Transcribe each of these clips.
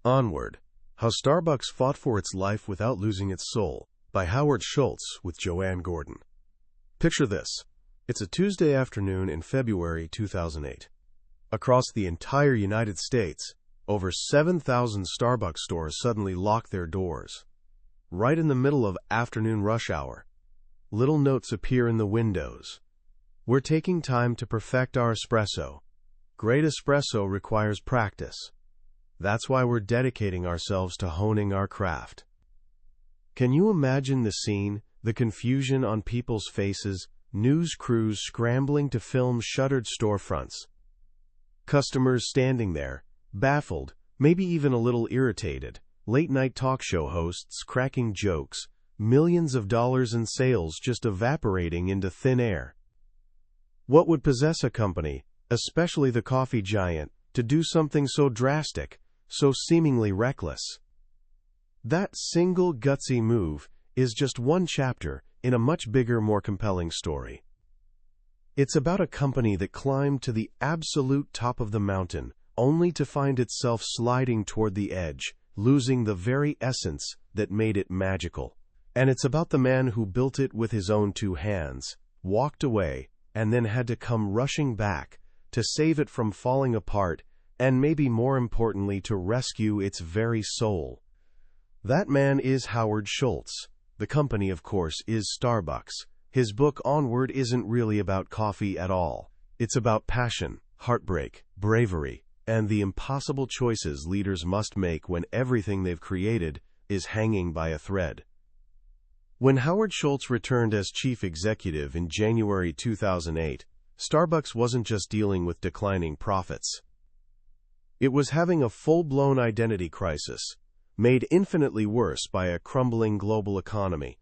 Onward, How Starbucks Fought for Its Life Without Losing Its Soul, by Howard Schultz with Joanne Gordon. Picture this. It's a Tuesday afternoon in February 2008. Across the entire United States, over 7,000 Starbucks stores suddenly lock their doors. Right in the middle of afternoon rush hour, little notes appear in the windows. We're taking time to perfect our espresso. Great espresso requires practice. That's why we're dedicating ourselves to honing our craft. Can you imagine the scene, the confusion on people's faces, news crews scrambling to film shuttered storefronts? Customers standing there, baffled, maybe even a little irritated, late-night talk show hosts cracking jokes, millions of dollars in sales just evaporating into thin air. What would possess a company, especially the coffee giant, to do something so drastic, so seemingly reckless? That single gutsy move is just one chapter in a much bigger, more compelling story. It's about a company that climbed to the absolute top of the mountain, only to find itself sliding toward the edge, losing the very essence that made it magical. And it's about the man who built it with his own two hands, walked away, and then had to come rushing back to save it from falling apart, and maybe more importantly to rescue its very soul. That man is Howard Schultz. The company, of course, is Starbucks. His book Onward isn't really about coffee at all. It's about passion, heartbreak, bravery, and the impossible choices leaders must make when everything they've created is hanging by a thread. When Howard Schultz returned as chief executive in January 2008, Starbucks wasn't just dealing with declining profits. It was having a full-blown identity crisis, made infinitely worse by a crumbling global economy.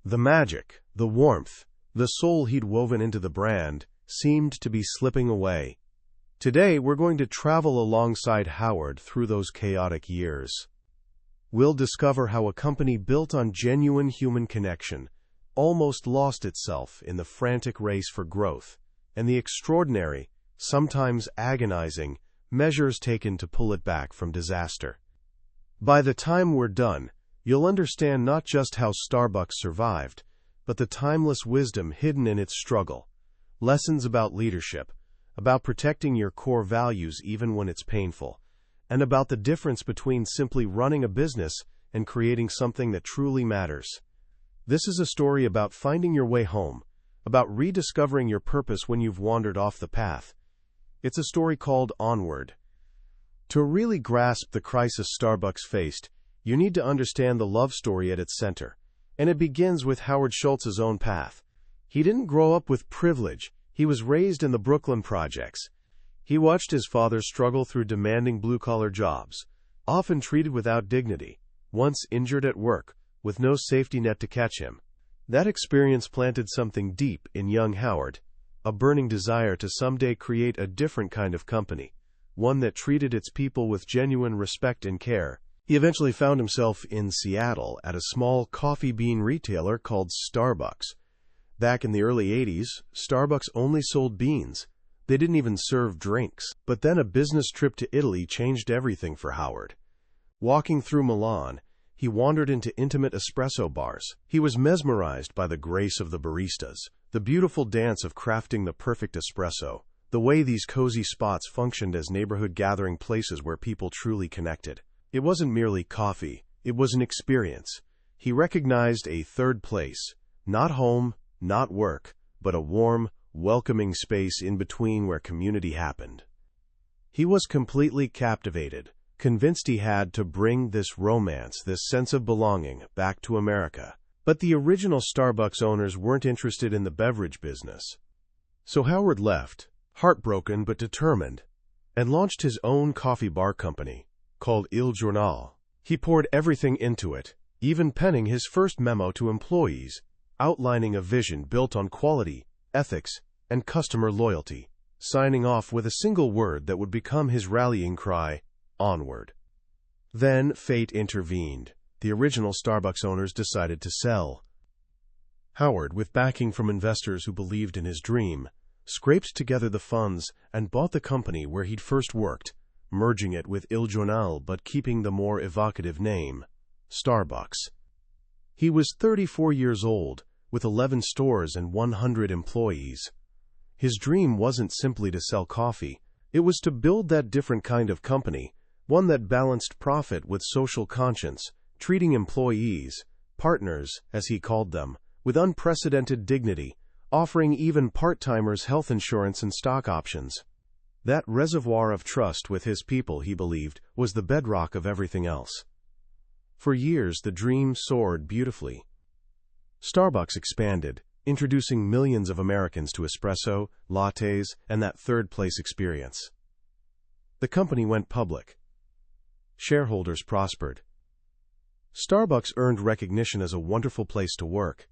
The magic, the warmth, the soul he'd woven into the brand seemed to be slipping away. Today, we're going to travel alongside Howard through those chaotic years. We'll discover how a company built on genuine human connection almost lost itself in the frantic race for growth, and the extraordinary, sometimes agonizing, measures taken to pull it back from disaster. By the time we're done, you'll understand not just how Starbucks survived, but the timeless wisdom hidden in its struggle, lessons about leadership, about protecting your core values even when it's painful, and about the difference between simply running a business and creating something that truly matters. This is a story about finding your way home, about rediscovering your purpose when you've wandered off the path. It's a story called Onward. To really grasp the crisis Starbucks faced, you need to understand the love story at its center, and it begins with Howard Schultz's own path. He didn't grow up with privilege. He was raised in the Brooklyn projects. He watched his father struggle through demanding blue-collar jobs, often treated without dignity, once injured at work, with no safety net to catch him. That experience planted something deep in young Howard, a burning desire to someday create a different kind of company, one that treated its people with genuine respect and care. He eventually found himself in Seattle at a small coffee bean retailer called Starbucks. Back in the early 80s, Starbucks only sold beans. They didn't even serve drinks. But then a business trip to Italy changed everything for Howard. Walking through Milan, he wandered into intimate espresso bars. He was mesmerized by the grace of the baristas, the beautiful dance of crafting the perfect espresso, the way these cozy spots functioned as neighborhood gathering places where people truly connected. It wasn't merely coffee, it was an experience. He recognized a third place, not home, not work, but a warm, welcoming space in between where community happened. He was completely captivated, convinced he had to bring this romance, this sense of belonging, back to America. But the original Starbucks owners weren't interested in the beverage business. So Howard left, heartbroken but determined, and launched his own coffee bar company, called Il Giornale. He poured everything into it, even penning his first memo to employees, outlining a vision built on quality, ethics, and customer loyalty, signing off with a single word that would become his rallying cry, Onward. Then fate intervened. The original Starbucks owners decided to sell. Howard, with backing from investors who believed in his dream, scraped together the funds and bought the company where he'd first worked, merging it with Il Giornale but keeping the more evocative name, Starbucks. He was 34 years old, with 11 stores and 100 employees. His dream wasn't simply to sell coffee. It was to build that different kind of company, one that balanced profit with social conscience, treating employees, partners, as he called them, with unprecedented dignity, offering even part-timers health insurance and stock options. That reservoir of trust with his people, he believed, was the bedrock of everything else. For years, the dream soared beautifully. Starbucks expanded, introducing millions of Americans to espresso, lattes, and that third-place experience. The company went public. Shareholders prospered. Starbucks earned recognition as a wonderful place to work.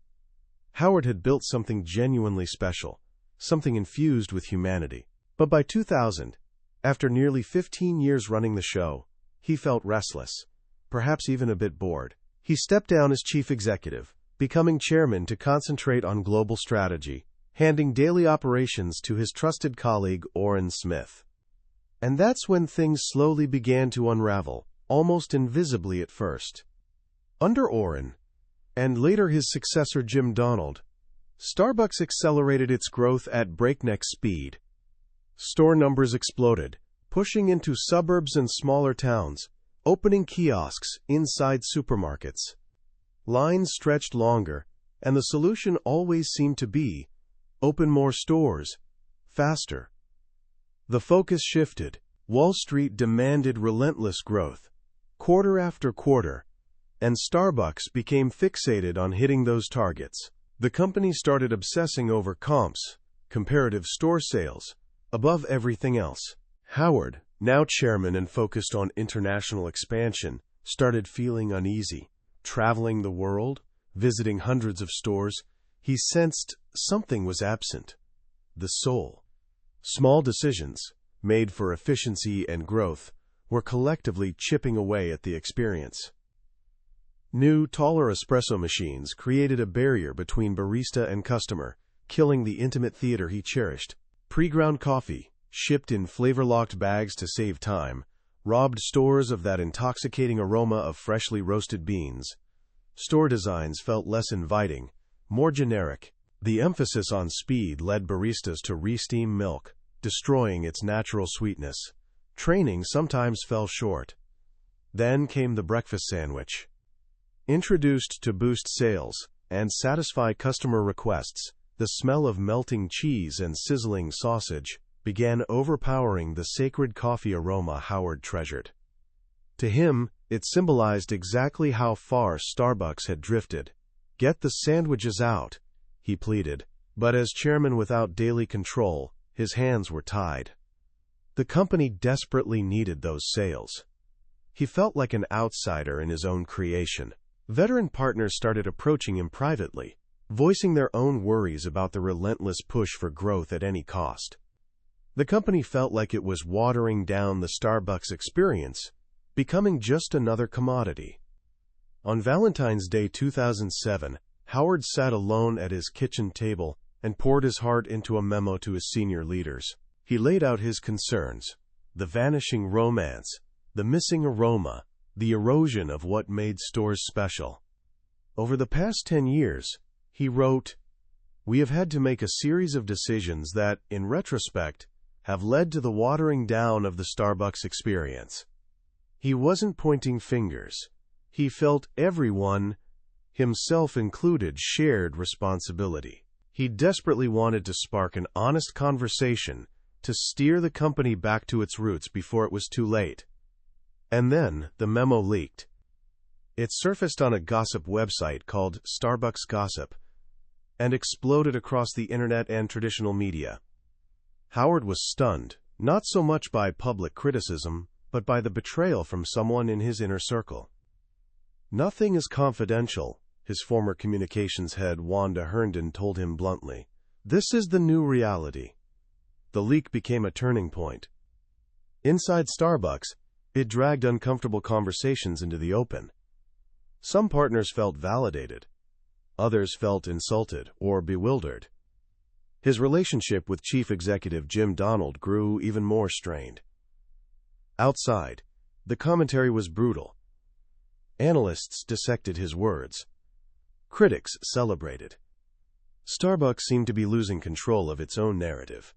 Howard had built something genuinely special, something infused with humanity. But by 2000, after nearly 15 years running the show, he felt restless, perhaps even a bit bored. He stepped down as chief executive, becoming chairman to concentrate on global strategy, handing daily operations to his trusted colleague Orrin Smith. And that's when things slowly began to unravel, almost invisibly at first. Under Orrin, and later his successor Jim Donald, Starbucks accelerated its growth at breakneck speed. Store numbers exploded, pushing into suburbs and smaller towns, opening kiosks inside supermarkets. Lines stretched longer, and the solution always seemed to be, open more stores, faster. The focus shifted. Wall Street demanded relentless growth, quarter after quarter, and Starbucks became fixated on hitting those targets. The company started obsessing over comps, comparative store sales, above everything else. Howard, now chairman and focused on international expansion, started feeling uneasy. Traveling the world, visiting hundreds of stores, he sensed something was absent. The soul. Small decisions, made for efficiency and growth, were collectively chipping away at the experience. New, taller espresso machines created a barrier between barista and customer, killing the intimate theater he cherished. Pre-ground coffee, shipped in flavor-locked bags to save time, robbed stores of that intoxicating aroma of freshly roasted beans. Store designs felt less inviting, more generic. The emphasis on speed led baristas to re-steam milk, destroying its natural sweetness. Training sometimes fell short. Then came the breakfast sandwich. Introduced to boost sales and satisfy customer requests, the smell of melting cheese and sizzling sausage began overpowering the sacred coffee aroma Howard treasured. To him, it symbolized exactly how far Starbucks had drifted. "Get the sandwiches out," he pleaded, but as chairman without daily control, his hands were tied. The company desperately needed those sales. He felt like an outsider in his own creation. Veteran partners started approaching him privately, voicing their own worries about the relentless push for growth at any cost. The company felt like it was watering down the Starbucks experience, becoming just another commodity. On Valentine's Day 2007, Howard sat alone at his kitchen table and poured his heart into a memo to his senior leaders. He laid out his concerns: the vanishing romance, the missing aroma, the erosion of what made stores special. Over the past 10 years, he wrote, "We have had to make a series of decisions that, in retrospect, have led to the watering down of the Starbucks experience." He wasn't pointing fingers. He felt everyone, himself included, shared responsibility. He desperately wanted to spark an honest conversation to steer the company back to its roots before it was too late. And then the memo leaked. It surfaced on a gossip website called Starbucks Gossip and exploded across the internet and traditional media. Howard was stunned, not so much by public criticism, but by the betrayal from someone in his inner circle. "Nothing is confidential," his former communications head Wanda Herndon told him bluntly. "This is the new reality." The leak became a turning point. Inside Starbucks, it dragged uncomfortable conversations into the open. Some partners felt validated. Others felt insulted or bewildered. His relationship with Chief Executive Jim Donald grew even more strained. Outside, the commentary was brutal. Analysts dissected his words. Critics celebrated. Starbucks seemed to be losing control of its own narrative.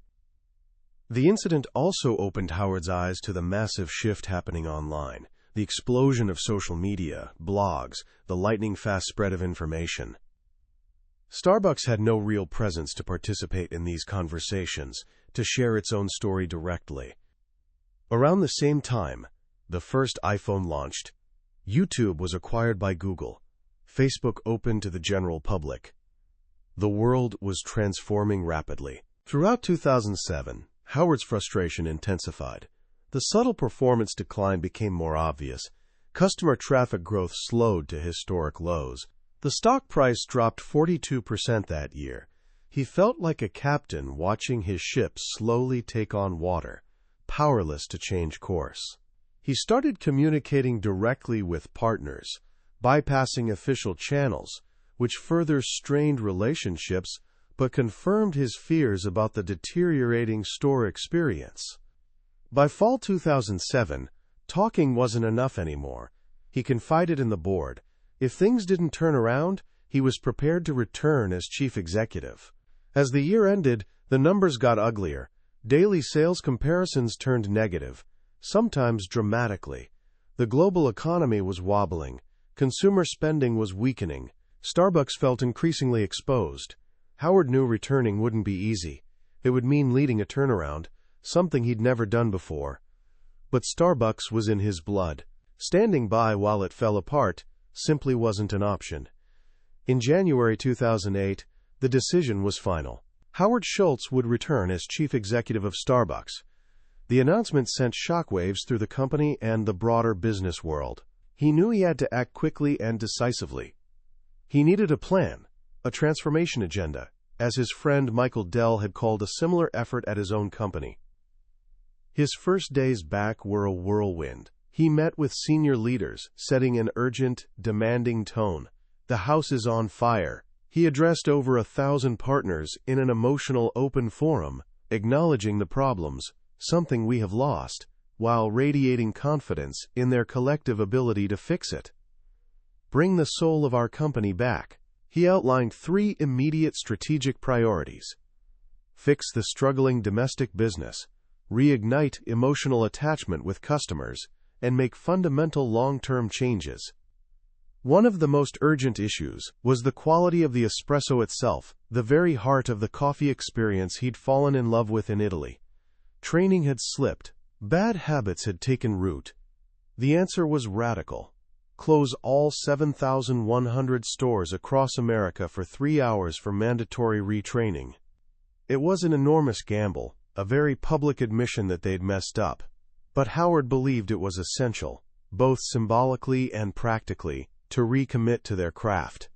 The incident also opened Howard's eyes to the massive shift happening online, the explosion of social media, blogs, the lightning-fast spread of information. Starbucks had no real presence to participate in these conversations, to share its own story directly. Around the same time, the first iPhone launched. YouTube was acquired by Google. Facebook opened to the general public. The world was transforming rapidly. Throughout 2007, Howard's frustration intensified. The subtle performance decline became more obvious. Customer traffic growth slowed to historic lows. The stock price dropped 42% that year. He felt like a captain watching his ship slowly take on water, powerless to change course. He started communicating directly with partners, bypassing official channels, which further strained relationships but confirmed his fears about the deteriorating store experience. By fall 2007, talking wasn't enough anymore. He confided in the board. If things didn't turn around, he was prepared to return as chief executive. As the year ended, the numbers got uglier. Daily sales comparisons turned negative, sometimes dramatically. The global economy was wobbling. Consumer spending was weakening. Starbucks felt increasingly exposed. Howard knew returning wouldn't be easy. It would mean leading a turnaround, something he'd never done before. But Starbucks was in his blood. Standing by while it fell apart simply wasn't an option. In January 2008, the decision was final. Howard Schultz would return as chief executive of Starbucks. The announcement sent shockwaves through the company and the broader business world. He knew he had to act quickly and decisively. He needed a plan, a transformation agenda, as his friend Michael Dell had called a similar effort at his own company. His first days back were a whirlwind. He met with senior leaders, setting an urgent, demanding tone. The house is on fire. He addressed over 1,000 partners in an emotional open forum, acknowledging the problems, something we have lost, while radiating confidence in their collective ability to fix it. Bring the soul of our company back. He outlined 3 immediate strategic priorities. Fix the struggling domestic business, reignite emotional attachment with customers, and make fundamental long-term changes. One of the most urgent issues was the quality of the espresso itself, the very heart of the coffee experience he'd fallen in love with in Italy. Training had slipped. Bad habits had taken root. The answer was radical. Close all 7,100 stores across America for 3 hours for mandatory retraining. It was an enormous gamble, a very public admission that they'd messed up. But Howard believed it was essential, both symbolically and practically, to recommit to their craft.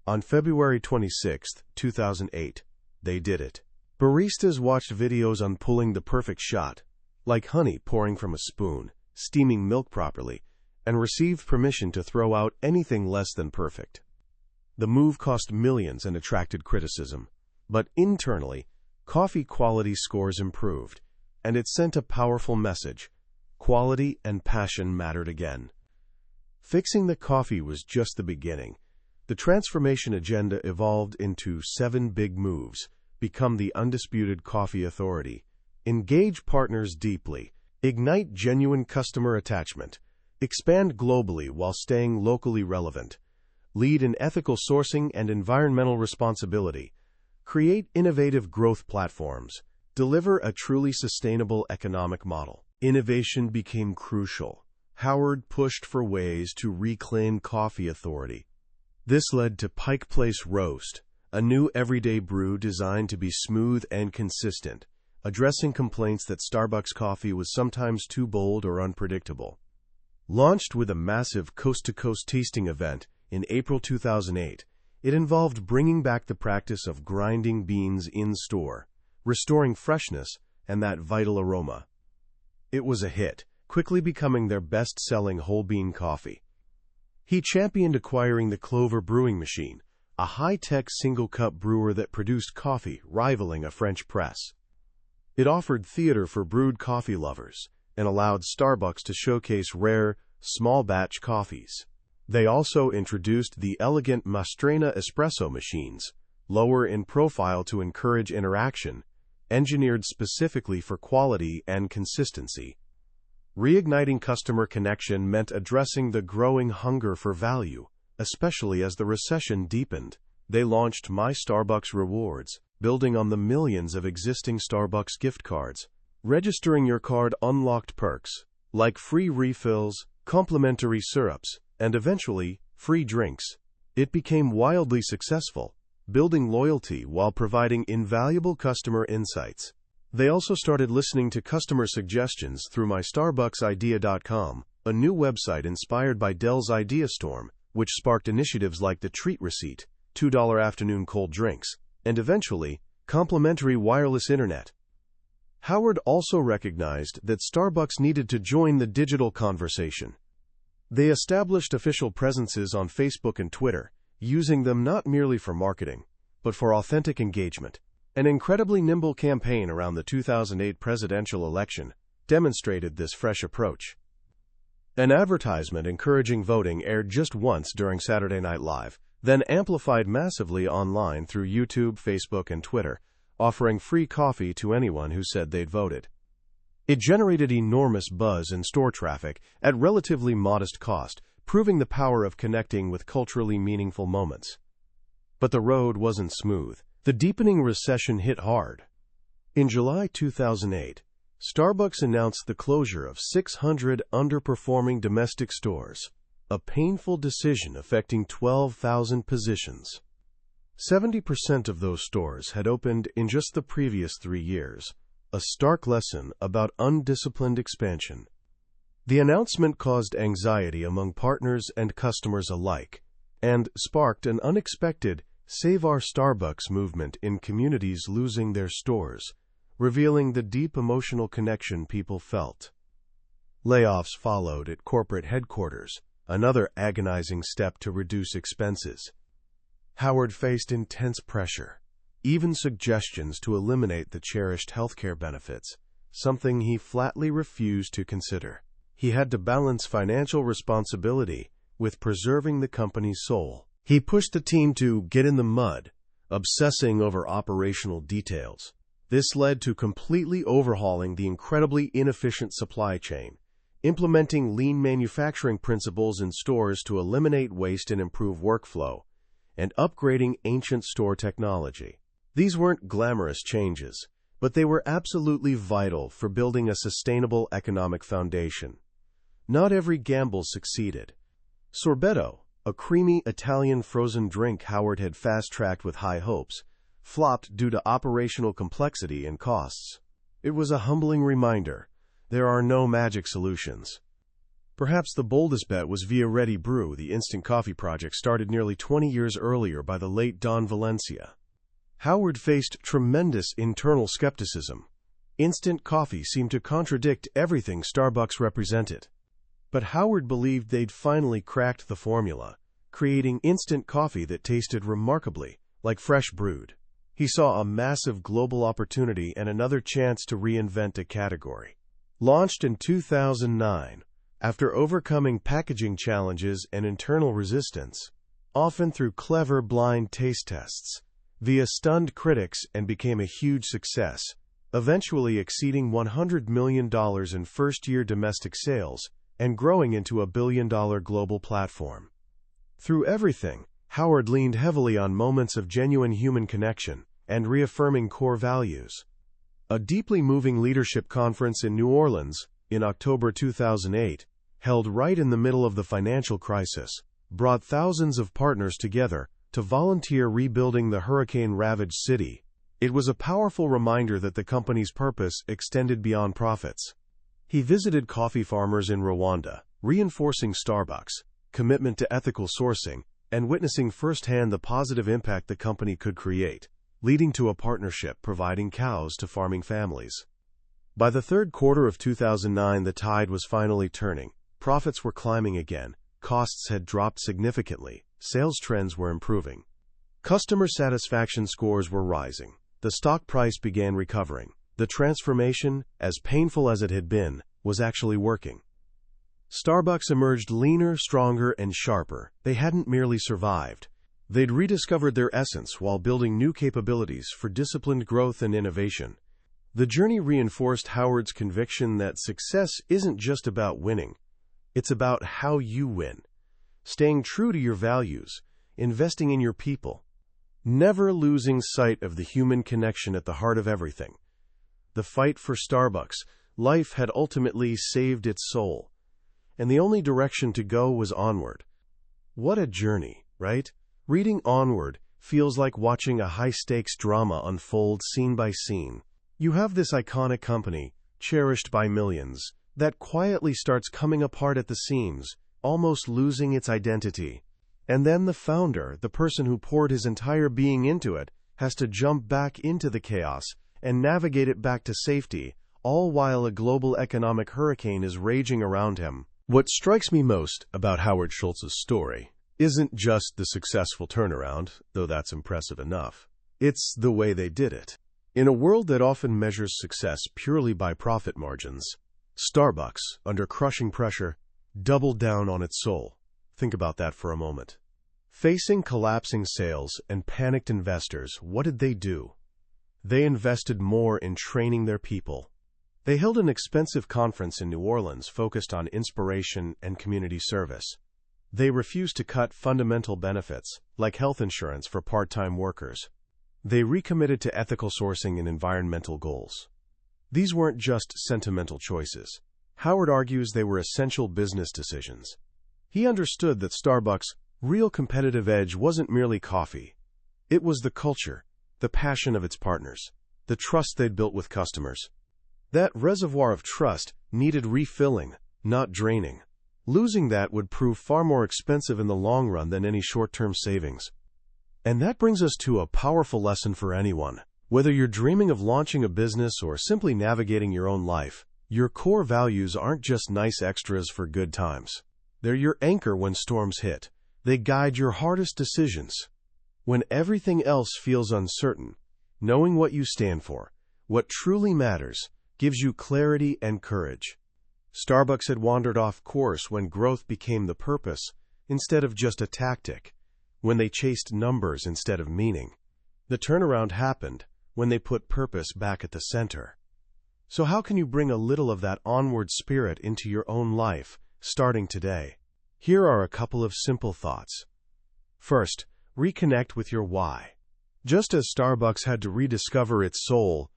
On February 26, 2008, they did it. Baristas watched videos on pulling the perfect shot, like honey pouring from a spoon, steaming milk properly, and received permission to throw out anything less than perfect. The move cost millions and attracted criticism. But internally, coffee quality scores improved, and it sent a powerful message. Quality and passion mattered again. Fixing the coffee was just the beginning. The transformation agenda evolved into 7 big moves. Become the undisputed coffee authority. Engage partners deeply. Ignite genuine customer attachment. Expand globally while staying locally relevant. Lead in ethical sourcing and environmental responsibility. Create innovative growth platforms. Deliver a truly sustainable economic model. Innovation became crucial. Howard pushed for ways to reclaim coffee authority. This led to Pike Place Roast, a new everyday brew designed to be smooth and consistent, addressing complaints that Starbucks coffee was sometimes too bold or unpredictable. Launched with a massive coast-to-coast tasting event in April 2008, it involved bringing back the practice of grinding beans in-store, restoring freshness and that vital aroma. It was a hit, quickly becoming their best-selling whole bean coffee. He championed acquiring the Clover brewing machine, a high-tech single-cup brewer that produced coffee rivaling a French press. It offered theater for brewed coffee lovers, and allowed Starbucks to showcase rare, small-batch coffees. They also introduced the elegant Mastrena espresso machines, lower in profile to encourage interaction, engineered specifically for quality and consistency. Reigniting customer connection meant addressing the growing hunger for value, especially as the recession deepened. They launched My Starbucks Rewards, building on the millions of existing Starbucks gift cards. Registering your card unlocked perks, like free refills, complimentary syrups, and eventually, free drinks. It became wildly successful, building loyalty while providing invaluable customer insights. They also started listening to customer suggestions through MyStarbucksIdea.com, a new website inspired by Dell's IdeaStorm, which sparked initiatives like the Treat Receipt, $2 afternoon cold drinks, and eventually, complimentary wireless internet. Howard also recognized that Starbucks needed to join the digital conversation. They established official presences on Facebook and Twitter, using them not merely for marketing, but for authentic engagement. An incredibly nimble campaign around the 2008 presidential election demonstrated this fresh approach. An advertisement encouraging voting aired just once during Saturday Night Live, then amplified massively online through YouTube, Facebook, and Twitter, offering free coffee to anyone who said they'd voted. It generated enormous buzz and store traffic at relatively modest cost, proving the power of connecting with culturally meaningful moments. But the road wasn't smooth. The deepening recession hit hard. In July 2008, Starbucks announced the closure of 600 underperforming domestic stores, a painful decision affecting 12,000 positions. 70% of those stores had opened in just the previous 3 years, a stark lesson about undisciplined expansion. The announcement caused anxiety among partners and customers alike, and sparked an unexpected Save Our Starbucks movement in communities losing their stores, revealing the deep emotional connection people felt. Layoffs followed at corporate headquarters, another agonizing step to reduce expenses. Howard faced intense pressure, even suggestions to eliminate the cherished healthcare benefits, something he flatly refused to consider. He had to balance financial responsibility with preserving the company's soul. He pushed the team to get in the mud, obsessing over operational details. This led to completely overhauling the incredibly inefficient supply chain, implementing lean manufacturing principles in stores to eliminate waste and improve workflow, and upgrading ancient store technology. These weren't glamorous changes, but they were absolutely vital for building a sustainable economic foundation. Not every gamble succeeded. Sorbetto, a creamy Italian frozen drink Howard had fast-tracked with high hopes, flopped due to operational complexity and costs. It was a humbling reminder: there are no magic solutions. Perhaps the boldest bet was Via Ready Brew, the instant coffee project started nearly 20 years earlier by the late Don Valencia. Howard faced tremendous internal skepticism. Instant coffee seemed to contradict everything Starbucks represented. But Howard believed they'd finally cracked the formula, creating instant coffee that tasted remarkably like fresh brewed. He saw a massive global opportunity and another chance to reinvent a category. Launched in 2009, after overcoming packaging challenges and internal resistance, often through clever blind taste tests, Via stunned critics and became a huge success, eventually exceeding $100 million in first-year domestic sales and growing into a billion-dollar global platform. Through everything, Howard leaned heavily on moments of genuine human connection and reaffirming core values. A deeply moving leadership conference in New Orleans, in October 2008, held right in the middle of the financial crisis, brought thousands of partners together to volunteer rebuilding the hurricane-ravaged city. It was a powerful reminder that the company's purpose extended beyond profits. He visited coffee farmers in Rwanda, reinforcing Starbucks' commitment to ethical sourcing and witnessing firsthand the positive impact the company could create, leading to a partnership providing cows to farming families. By the third quarter of 2009, the tide was finally turning. Profits were climbing again, costs had dropped significantly, sales trends were improving. Customer satisfaction scores were rising. The stock price began recovering. The transformation, as painful as it had been, was actually working. Starbucks emerged leaner, stronger, and sharper. They hadn't merely survived. They'd rediscovered their essence while building new capabilities for disciplined growth and innovation. The journey reinforced Howard's conviction that success isn't just about winning. It's about how you win. Staying true to your values, investing in your people, never losing sight of the human connection at the heart of everything. The fight for Starbucks' life had ultimately saved its soul, and the only direction to go was onward. What a journey, right? Reading Onward feels like watching a high-stakes drama unfold scene by scene. You have this iconic company, cherished by millions, that quietly starts coming apart at the seams, almost losing its identity. And then the founder, the person who poured his entire being into it, has to jump back into the chaos and navigate it back to safety, all while a global economic hurricane is raging around him. What strikes me most about Howard Schultz's story isn't just the successful turnaround, though that's impressive enough. It's the way they did it. In a world that often measures success purely by profit margins, Starbucks, under crushing pressure, doubled down on its soul. Think about that for a moment. Facing collapsing sales and panicked investors, what did they do? They invested more in training their people. They held an expensive conference in New Orleans focused on inspiration and community service. They refused to cut fundamental benefits, like health insurance for part-time workers. They recommitted to ethical sourcing and environmental goals. These weren't just sentimental choices. Howard argues they were essential business decisions. He understood that Starbucks' real competitive edge wasn't merely coffee. It was the culture, the passion of its partners, the trust they'd built with customers. That reservoir of trust needed refilling, not draining. Losing that would prove far more expensive in the long run than any short-term savings. And that brings us to a powerful lesson for anyone. Whether you're dreaming of launching a business or simply navigating your own life, your core values aren't just nice extras for good times. They're your anchor when storms hit. They guide your hardest decisions. When everything else feels uncertain, knowing what you stand for, what truly matters, gives you clarity and courage. Starbucks had wandered off course when growth became the purpose instead of just a tactic, when they chased numbers instead of meaning. The turnaround happened when they put purpose back at the center. So how can you bring a little of that onward spirit into your own life, starting today? Here are a couple of simple thoughts. First, reconnect with your why. Just as Starbucks had to rediscover its soul,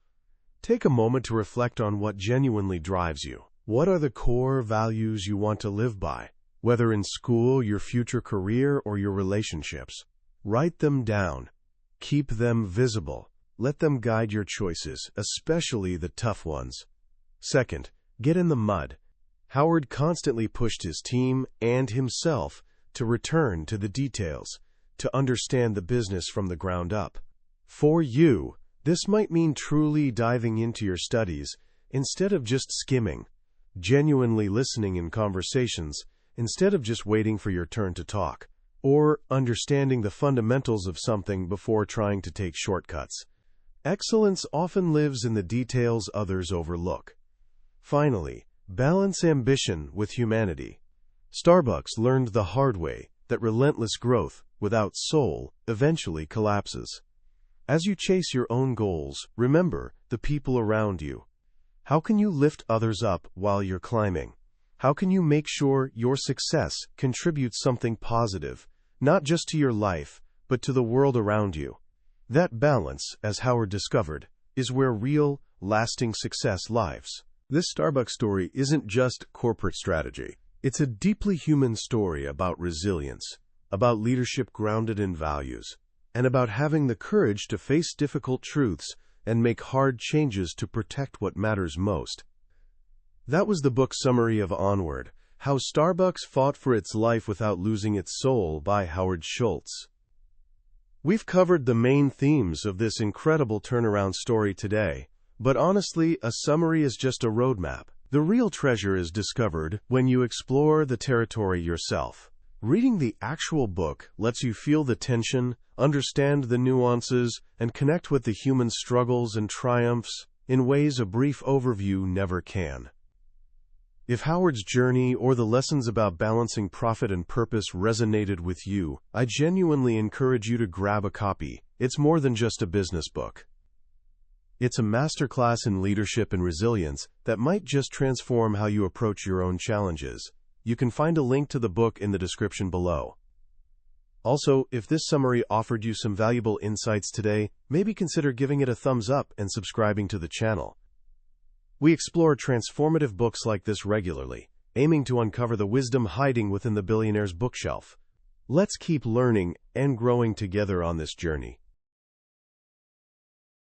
take a moment to reflect on what genuinely drives you. What are the core values you want to live by, whether in school, your future career, or your relationships? Write them down. Keep them visible. Let them guide your choices, especially the tough ones. Second, get in the mud. Howard constantly pushed his team and himself to return to the details, to understand the business from the ground up. For you, this might mean truly diving into your studies instead of just skimming, genuinely listening in conversations instead of just waiting for your turn to talk, or understanding the fundamentals of something before trying to take shortcuts. Excellence often lives in the details others overlook. Finally, balance ambition with humanity. Starbucks learned the hard way that relentless growth without soul eventually collapses. As you chase your own goals, remember the people around you. How can you lift others up while you're climbing? How can you make sure your success contributes something positive, not just to your life, but to the world around you? That balance, as Howard discovered, is where real, lasting success lives. This Starbucks story isn't just corporate strategy. It's a deeply human story about resilience, about leadership grounded in values, and about having the courage to face difficult truths and make hard changes to protect what matters most. That was the book summary of Onward, How Starbucks Fought for Its Life Without Losing Its Soul by Howard Schultz. We've covered the main themes of this incredible turnaround story today, but honestly, a summary is just a roadmap. The real treasure is discovered when you explore the territory yourself. Reading the actual book lets you feel the tension, understand the nuances, and connect with the human struggles and triumphs in ways a brief overview never can. If Howard's journey or the lessons about balancing profit and purpose resonated with you, I genuinely encourage you to grab a copy. It's more than just a business book. It's a masterclass in leadership and resilience that might just transform how you approach your own challenges. You can find a link to the book in the description below. Also, if this summary offered you some valuable insights today, maybe consider giving it a thumbs up and subscribing to the channel. We explore transformative books like this regularly, aiming to uncover the wisdom hiding within the billionaire's bookshelf. Let's keep learning and growing together on this journey.